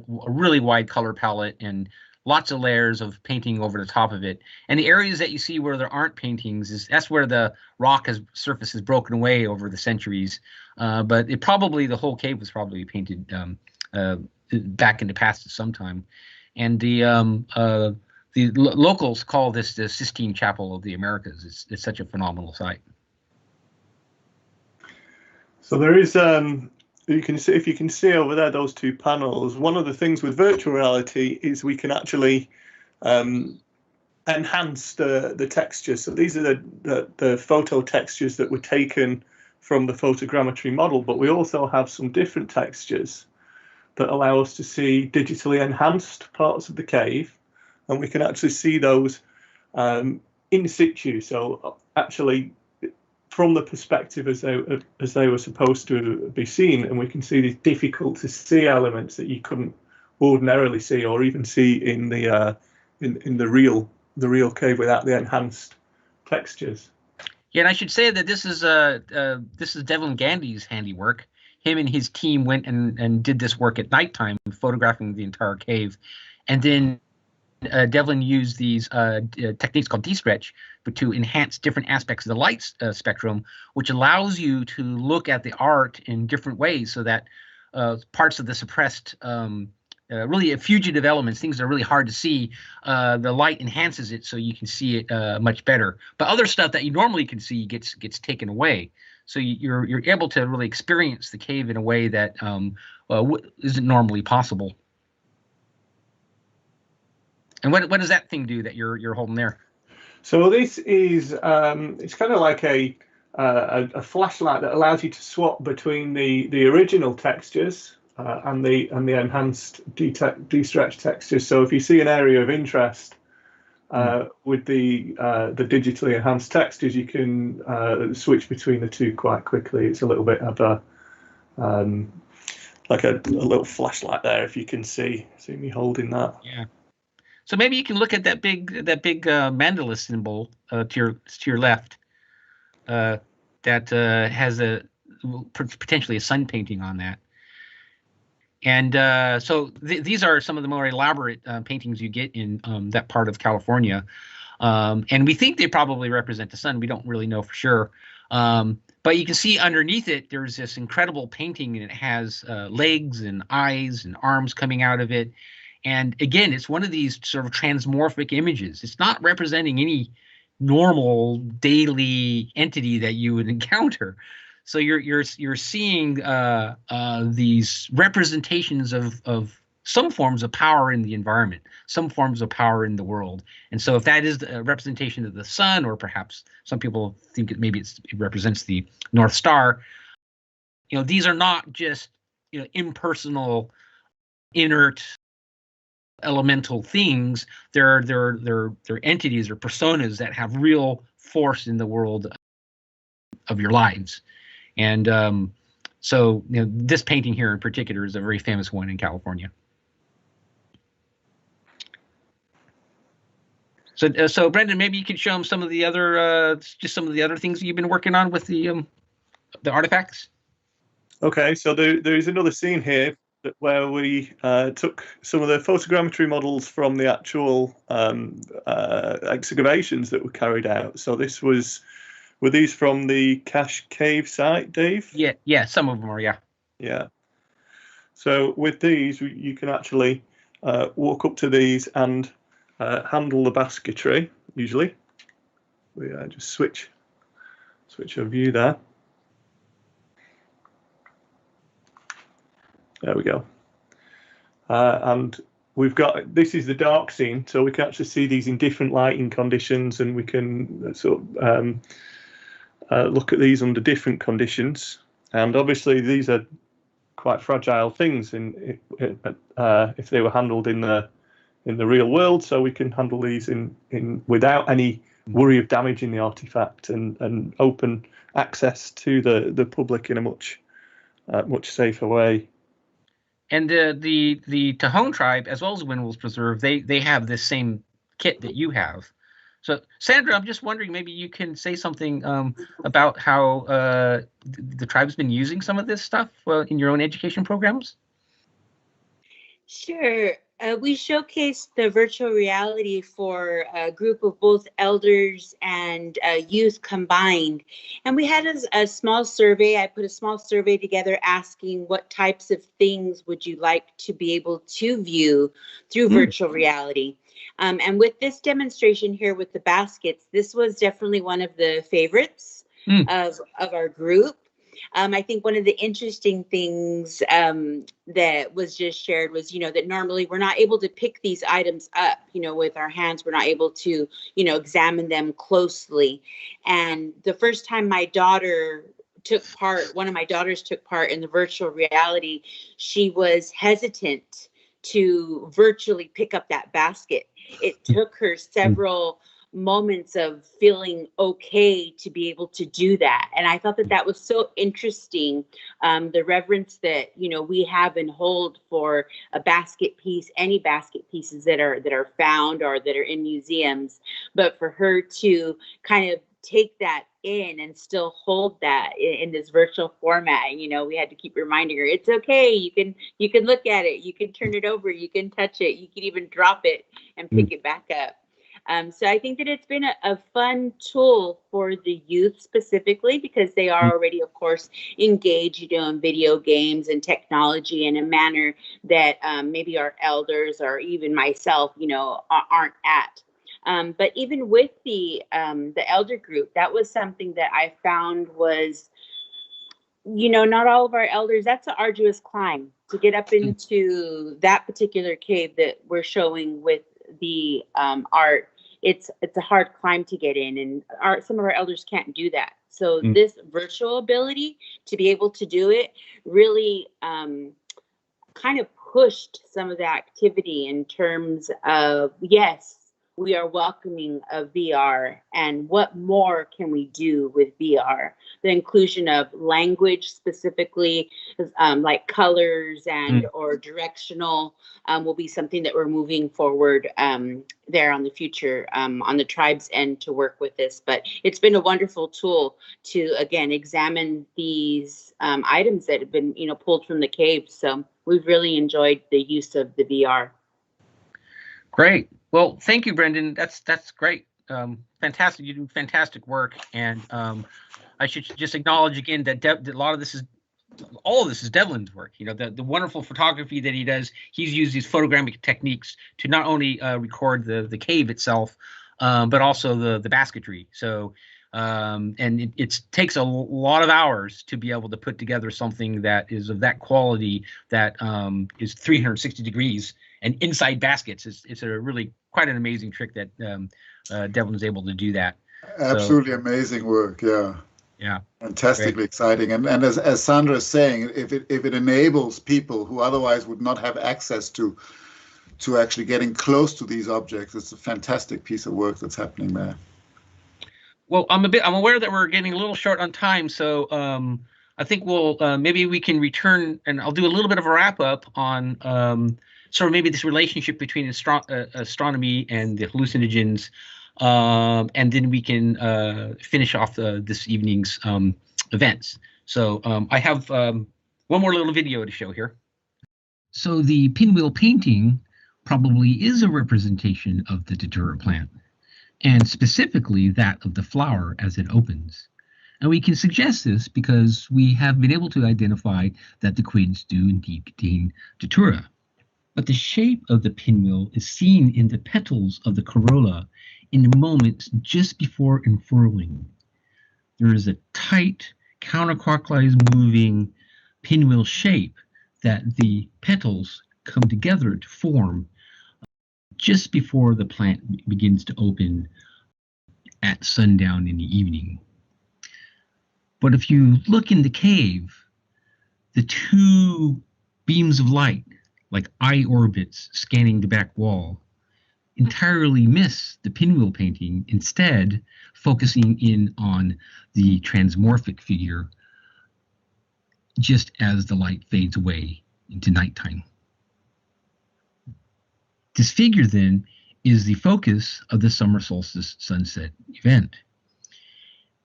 really wide color palette and lots of layers of painting over the top of it. And the areas that you see where there aren't paintings that's where the rock surface has broken away over the centuries. But the whole cave was probably painted back in the past at some time. And the locals call this the Sistine Chapel of the Americas. It's such a phenomenal site. So there is, if you can see over there, those two panels, one of the things with virtual reality is we can actually enhance the textures. So these are the photo textures that were taken from the photogrammetry model, but we also have some different textures that allow us to see digitally enhanced parts of the cave, and we can actually see those in situ. So actually from the perspective as they were supposed to be seen, and we can see these difficult to see elements that you couldn't ordinarily see or even see in the real cave without the enhanced textures. Yeah, and I should say that this is Devlin Gandy's handiwork. Him and his team went and did this work at nighttime, photographing the entire cave, and then Devlin used these techniques called de-stretch, but to enhance different aspects of the light spectrum, which allows you to look at the art in different ways, so that parts of the suppressed, really fugitive elements, things that are really hard to see, the light enhances it so you can see it much better. But other stuff that you normally can see gets taken away. So you're able to really experience the cave in a way that isn't normally possible. And what does that thing do that you're holding there? So this is it's kind of like a flashlight that allows you to swap between the original textures and the enhanced de-stretch textures. So if you see an area of interest with the digitally enhanced textures, you can switch between the two quite quickly. It's a little bit of a like a little flashlight there. If you can see me holding that. Yeah. So maybe you can look at that big mandala symbol to your left that has potentially a sun painting on that. And so these are some of the more elaborate paintings you get in that part of California. And we think they probably represent the sun. We don't really know for sure. But you can see underneath it, there's this incredible painting, and it has legs and eyes and arms coming out of it. And again, it's one of these sort of transmorphic images. It's not representing any normal daily entity that you would encounter. So you're seeing these representations of some forms of power in the environment, some forms of power in the world. And so if that is a representation of the sun, or perhaps some people think it represents the North Star, these are not just impersonal, inert, elemental things. They're entities or personas that have real force in the world of your lives. And so this painting here in particular is a very famous one in California. So Brendan, maybe you could show them some of the other things you've been working on with the artifacts. Okay, so there's another scene here where we took some of the photogrammetry models from the actual excavations that were carried out. So were these from the Cache Cave site, Dave? Yeah, some of them are, yeah. Yeah. So with these, you can actually walk up to these and handle the basketry, usually. we just switch our view there. There we go. And we've got, this is the dark scene, so we can actually see these in different lighting conditions, and we can sort of look at these under different conditions. And obviously these are quite fragile things if they were handled in the real world, so we can handle these in without any worry of damaging the artifact, and open access to the public in a much safer way. And the Tejon tribe, as well as the Windwells Preserve, they have this same kit that you have. So, Sandra, I'm just wondering, maybe you can say something about how the tribe's been using some of this stuff in your own education programs? Sure. We showcased the virtual reality for a group of both elders and youth combined. And we had a small survey. I put a small survey together asking what types of things would you like to be able to view through virtual reality. And with this demonstration here with the baskets, this was definitely one of the favorites of our group. I think one of the interesting things that was just shared was, that normally we're not able to pick these items up, with our hands. We're not able to, examine them closely. And the first time one of my daughters took part in the virtual reality, she was hesitant to virtually pick up that basket. It took her several moments of feeling okay to be able to do that. And I thought that was so interesting, the reverence that, we have and hold for a basket piece, any basket pieces that are found or that are in museums, but for her to kind of take that in and still hold that in this virtual format. We had to keep reminding her, it's okay, you can look at it, you can turn it over, you can touch it, you can even drop it and pick it back up. So I think that it's been a fun tool for the youth specifically, because they are already, of course, engaged, in video games and technology in a manner that maybe our elders or even myself, aren't at. But even with the elder group, that was something that I found was, not all of our elders, that's an arduous climb to get up into that particular cave that we're showing with the art. It's a hard climb to get in, and some of our elders can't do that. So this virtual ability to be able to do it really kind of pushed some of the activity in terms of, yes, we are welcoming of VR, and what more can we do with VR? The inclusion of language specifically, like colors and or directional, will be something that we're moving forward there on the future on the tribe's end to work with this. But it's been a wonderful tool to, again, examine these items that have been, pulled from the cave. So we've really enjoyed the use of the VR. Great. Well, thank you, Brendan. That's great. Fantastic. You do fantastic work. And I should just acknowledge again that all of this is Devlin's work. The wonderful photography that he does. He's used these photogrammic techniques to not only record the cave itself, but also the basketry. So, and it takes a lot of hours to be able to put together something that is of that quality, that is 360 degrees and inside baskets. It's a really quite an amazing trick that Devlin is able to do that. Absolutely amazing work. Yeah. Yeah. Fantastically exciting. And as Sandra is saying, if it enables people who otherwise would not have access to actually getting close to these objects, it's a fantastic piece of work that's happening there. Well, I'm aware that we're getting a little short on time, so I think we'll maybe we can return, and I'll do a little bit of a wrap up on sort of maybe this relationship between astronomy and the hallucinogens, and then we can finish off this evening's events. So I have one more little video to show here. So the pinwheel painting probably is a representation of the datura plant, and specifically that of the flower as it opens. And we can suggest this because we have been able to identify that the quids do indeed contain datura. But the shape of the pinwheel is seen in the petals of the corolla in the moments just before unfurling. There is a tight, counterclockwise moving pinwheel shape that the petals come together to form just before the plant begins to open at sundown in the evening. But if you look in the cave, the two beams of light, like eye orbits scanning the back wall, entirely miss the pinwheel painting, instead focusing in on the transmorphic figure just as the light fades away into nighttime. This figure then is the focus of the summer solstice sunset event.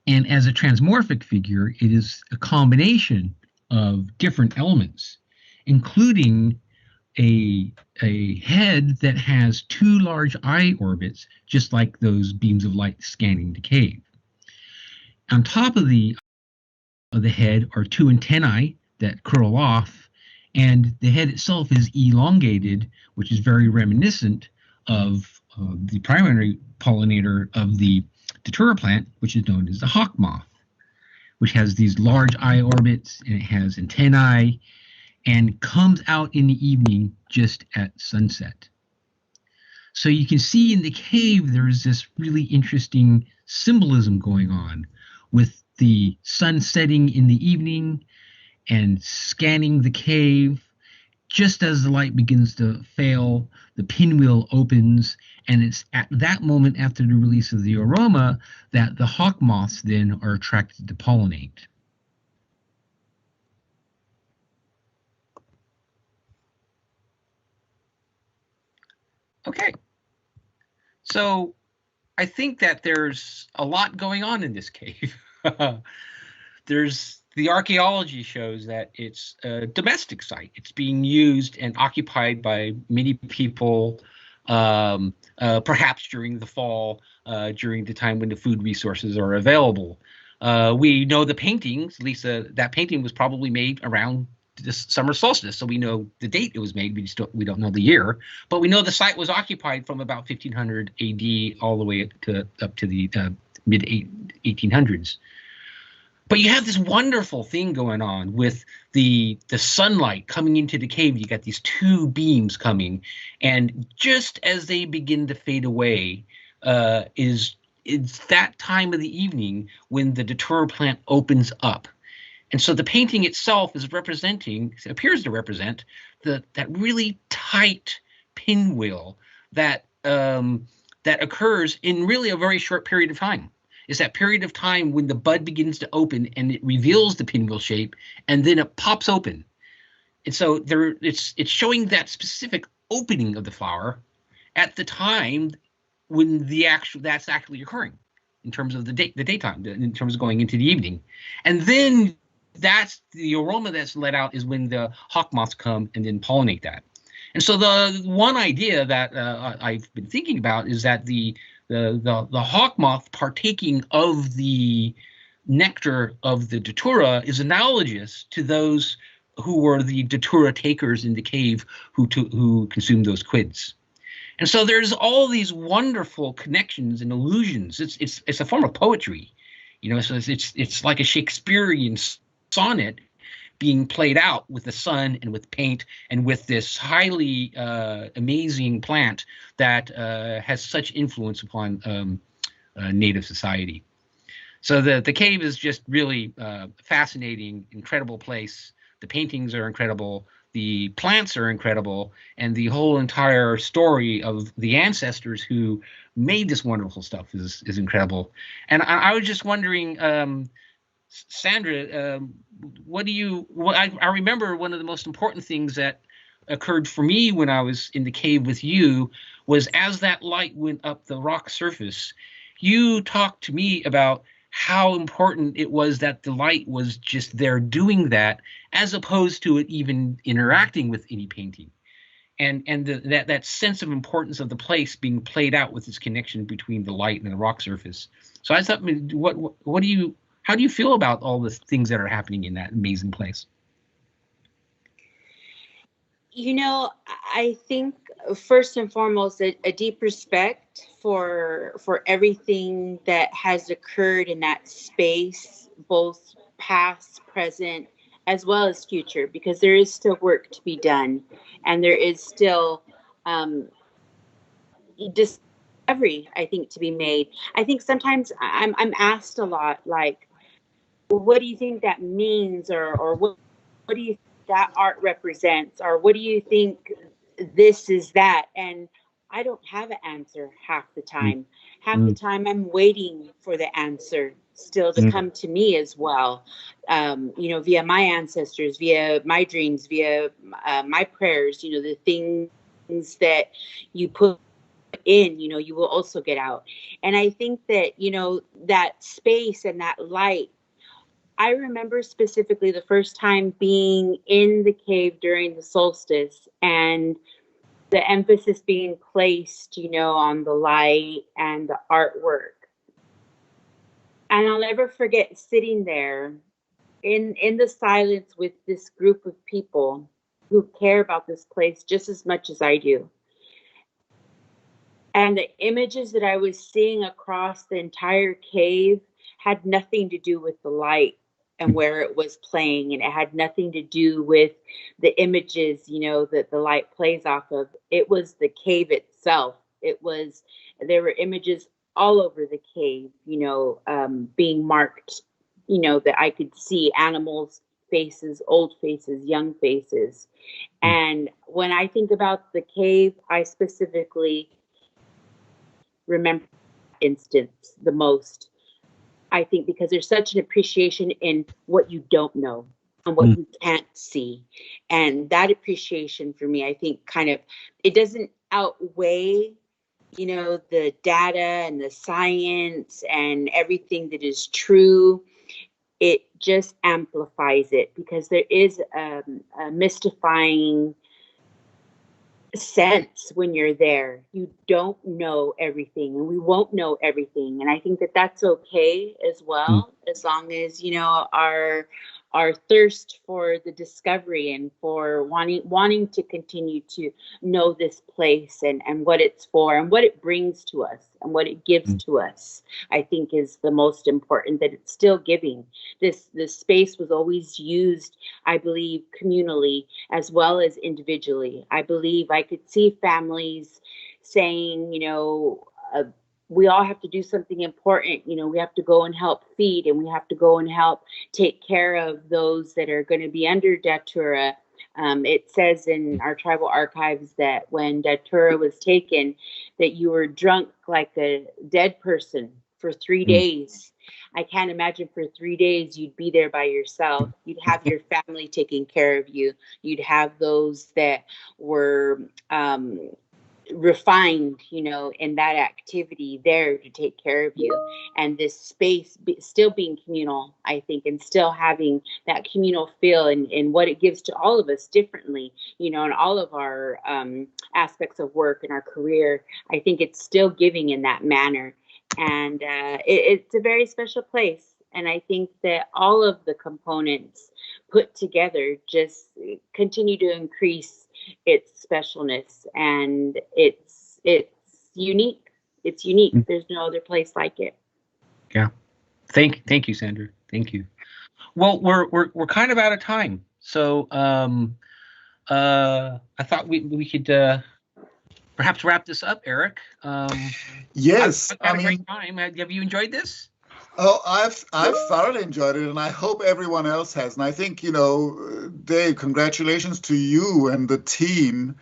And as a transmorphic figure, it is a combination of different elements, including a head that has two large eye orbits, just like those beams of light scanning the cave. On top of the head are two antennae that curl off, and the head itself is elongated, which is very reminiscent of the primary pollinator of the datura plant, which is known as the hawk moth, which has these large eye orbits, and it has antennae, and comes out in the evening just at sunset. So you can see in the cave there's this really interesting symbolism going on with the sun setting in the evening and scanning the cave. Just as the light begins to fail, the pinwheel opens, and it's at that moment after the release of the aroma that the hawk moths then are attracted to pollinate. Okay, so I think that there's a lot going on in this cave. The archaeology shows that it's a domestic site. It's being used and occupied by many people, perhaps during the fall, during the time when the food resources are available. We know the paintings, Lisa, that painting was probably made around this summer solstice, so we know the date it was made. We don't know the year, but we know the site was occupied from about 1500 AD all the way up to the mid 1800s. But you have this wonderful thing going on with the sunlight coming into the cave. You got these two beams coming, and just as they begin to fade appears that time of the evening when the datura plant opens up. And so the painting itself appears to represent that really tight pinwheel that occurs in really a very short period of time. It's that period of time when the bud begins to open and it reveals the pinwheel shape, and then it pops open. And so it's showing that specific opening of the flower at the time when that's actually occurring in terms of the daytime, in terms of going into the evening. And then that's the aroma that's let out is when the hawk moths come and then pollinate that. And so the one idea that I've been thinking about is that the hawk moth partaking of the nectar of the datura is analogous to those who were the datura takers in the cave who consumed those quids. And so there's all these wonderful connections and allusions. It's a form of poetry, so it's like a Shakespearean sonnet being played out with the sun and with paint and with this highly amazing plant that has such influence upon native society. So the cave is just really fascinating, incredible place. The paintings are incredible. The plants are incredible. And the whole entire story of the ancestors who made this wonderful stuff is incredible. And I was just wondering, Sandra, I remember one of the most important things that occurred for me when I was in the cave with you was as that light went up the rock surface, you talked to me about how important it was that the light was just there doing that, as opposed to it even interacting with any painting. And that sense of importance of the place being played out with this connection between the light and the rock surface. So I thought, how do you feel about all the things that are happening in that amazing place? You know, I think first and foremost, a deep respect for everything that has occurred in that space, both past, present, as well as future, because there is still work to be done, and there is still discovery, I think, to be made. I think sometimes I'm asked a lot, like, well, what do you think that means, or what do you think that art represents, or what do you think this is that? And I don't have an answer half the time. Half the time I'm waiting for the answer still to come to me as well, you know, via my ancestors, via my dreams, via my prayers, you know, the things that you put in, you know, you will also get out. And I think that, you know, that space and that light, I remember specifically the first time being in the cave during the solstice and the emphasis being placed, you know, on the light and the artwork. And I'll never forget sitting there in the silence with this group of people who care about this place just as much as I do. And the images that I was seeing across the entire cave had nothing to do with the light and where it was playing, and it had nothing to do with the images, you know, that the light plays off of. It was the cave itself. There were images all over the cave, you know, being marked, you know, that I could see animals' faces, old faces, young faces. And when I think about the cave, I specifically remember that instance the most. I think because there's such an appreciation in what you don't know and what you can't see. And that appreciation for me, I think it doesn't outweigh, you know, the data and the science and everything that is true. It just amplifies it because there is a mystifying sense when you're there. You don't know everything, and we won't know everything, and I think that that's okay as well, as long as, you know, our thirst for the discovery and for wanting to continue to know this place and what it's for and what it brings to us and what it gives to us, I think is the most important, that it's still giving. This space was always used, I believe, communally as well as individually. I believe I could see families saying, you know, we all have to do something important. You know, we have to go and help feed, and we have to go and help take care of those that are going to be under Datura. It says in our tribal archives that when Datura was taken, that you were drunk like a dead person for 3 days. I can't imagine for 3 days you'd be there by yourself. You'd have your family taking care of you. You'd have those that were refined, you know, in that activity there to take care of you. And this space still being communal, I think, and still having that communal feel and what it gives to all of us differently, you know, in all of our aspects of work and our career. I think it's still giving in that manner. And it's a very special place. And I think that all of the components put together just continue to increase its specialness, and it's unique. It's unique. There's no other place like it. Yeah. Thank you, Sandra. Thank you. Well, we're kind of out of time, so I thought we could perhaps wrap this up, Erik. Yes, I've had a great time. Have you enjoyed this? Oh, I've thoroughly enjoyed it, and I hope everyone else has. And I think, you know, Dave, congratulations to you and the team.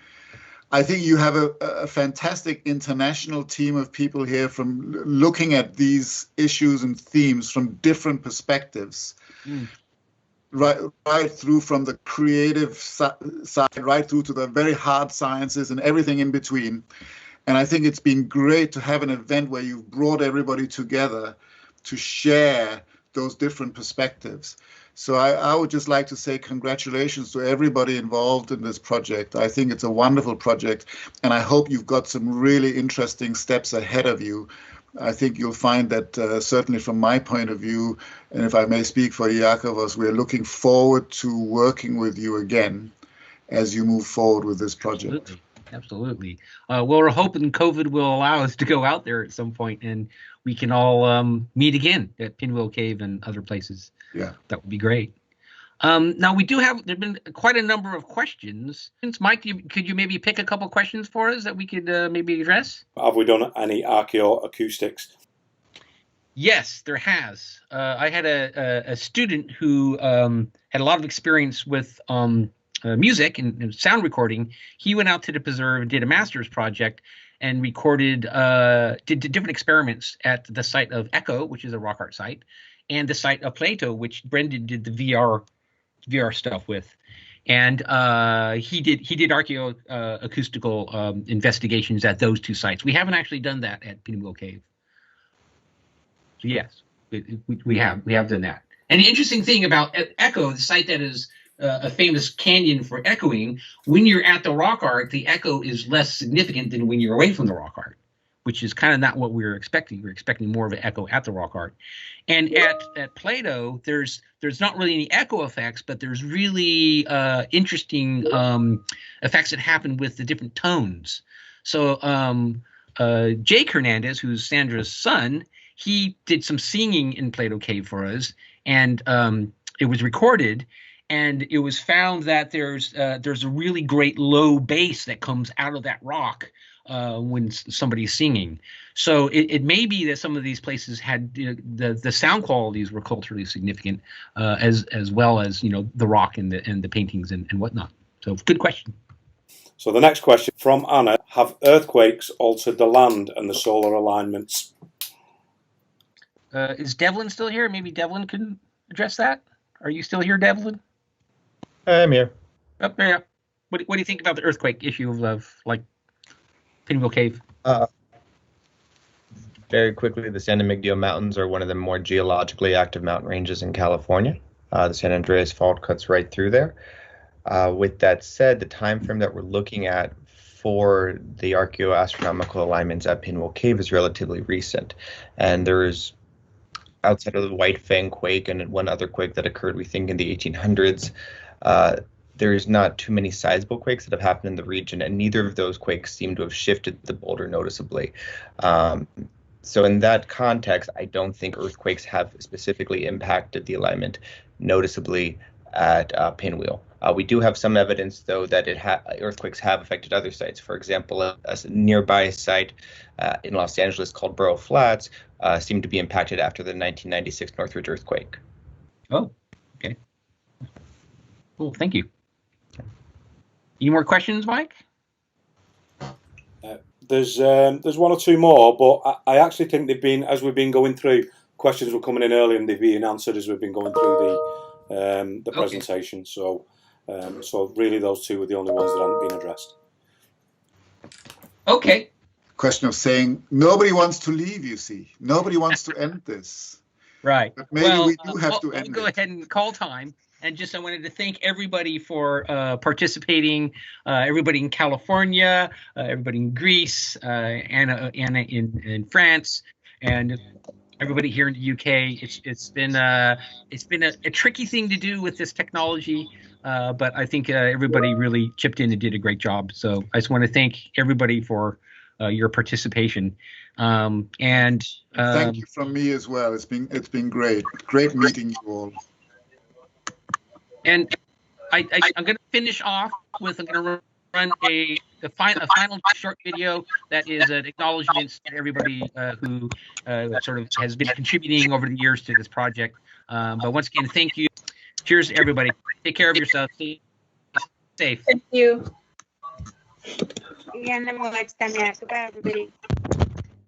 I think you have a fantastic international team of people here from looking at these issues and themes from different perspectives. Right through from the creative side, right through to the very hard sciences and everything in between. And I think it's been great to have an event where you've brought everybody together to share those different perspectives. So I would just like to say congratulations to everybody involved in this project. I think it's a wonderful project, and I hope you've got some really interesting steps ahead of you. I think you'll find that certainly from my point of view, and if I may speak for Iakovos, we're looking forward to working with you again as you move forward with this project. Absolutely. Well, we're hoping COVID will allow us to go out there at some point and we can all meet again at Pinwheel Cave and other places. Yeah, that would be great. Now we do have, there've been quite a number of questions. Mike, could you maybe pick a couple questions for us that we could maybe address? Have we done any archaeoacoustics? Yes, there has. I had a student who had a lot of experience with music and sound recording. He went out to the preserve and did a master's project and recorded, did different experiments at the site of Echo, which is a rock art site, and the site of Plato, which Brendan did the VR stuff with. And he did archaeoacoustical investigations at those two sites. We haven't actually done that at Pinwheel Cave. So yes, we have done that. And the interesting thing about Echo, the site that is a famous canyon for echoing, when you're at the rock art, the echo is less significant than when you're away from the rock art, which is kind of not what we were expecting. We were expecting more of an echo at the rock art. And at Plato, there's not really any echo effects, but there's really interesting effects that happen with the different tones. So Jake Hernandez, who's Sandra's son, he did some singing in Plato Cave for us, and it was recorded. And it was found that there's a really great low bass that comes out of that rock when somebody's singing. So it may be that some of these places had the sound qualities were culturally significant, as well as the rock and the paintings and whatnot. So good question. So the next question from Anna: have earthquakes altered the land and the solar alignments? Is Devlin still here? Maybe Devlin can address that. Are you still here, Devlin? I'm here. Oh, yeah. What do you think about the earthquake issue of like Pinwheel Cave? Very quickly, the San Emigdio Mountains are one of the more geologically active mountain ranges in California. The San Andreas Fault cuts right through there. With that said, the time frame that we're looking at for the archaeoastronomical alignments at Pinwheel Cave is relatively recent, and there's, outside of the White Fang quake and one other quake that occurred, we think, in the 1800s, there's not too many sizable quakes that have happened in the region, and neither of those quakes seem to have shifted the boulder noticeably. So in that context, I don't think earthquakes have specifically impacted the alignment noticeably at Pinwheel. We do have some evidence, though, that earthquakes have affected other sites. For example, a nearby site in Los Angeles called Burro Flats seemed to be impacted after the 1996 Northridge earthquake. Oh, okay. Cool, thank you. Any more questions, Mike? There's one or two more, but I actually think they've been, as we've been going through, questions were coming in early and they've been answered as we've been going through the presentation. So really those two were the only ones that haven't been addressed. Okay. Question of saying nobody wants to leave, you see. Nobody wants to end this. Right. But maybe we do have to end it. We'll go ahead and call time. And just I wanted to thank everybody for participating, everybody in California, everybody in Greece, Anna in France, and everybody here in the UK. It's been a tricky thing to do with this technology, but I think everybody really chipped in and did a great job. So I just want to thank everybody for your participation. Thank you from me as well. It's been great meeting you all. And I'm going to finish off with, I'm going to run a final short video that is an acknowledgement to everybody who sort of has been contributing over the years to this project. But once again, thank you. Cheers to everybody. Take care of yourself. Stay safe. Thank you. Goodbye, everybody.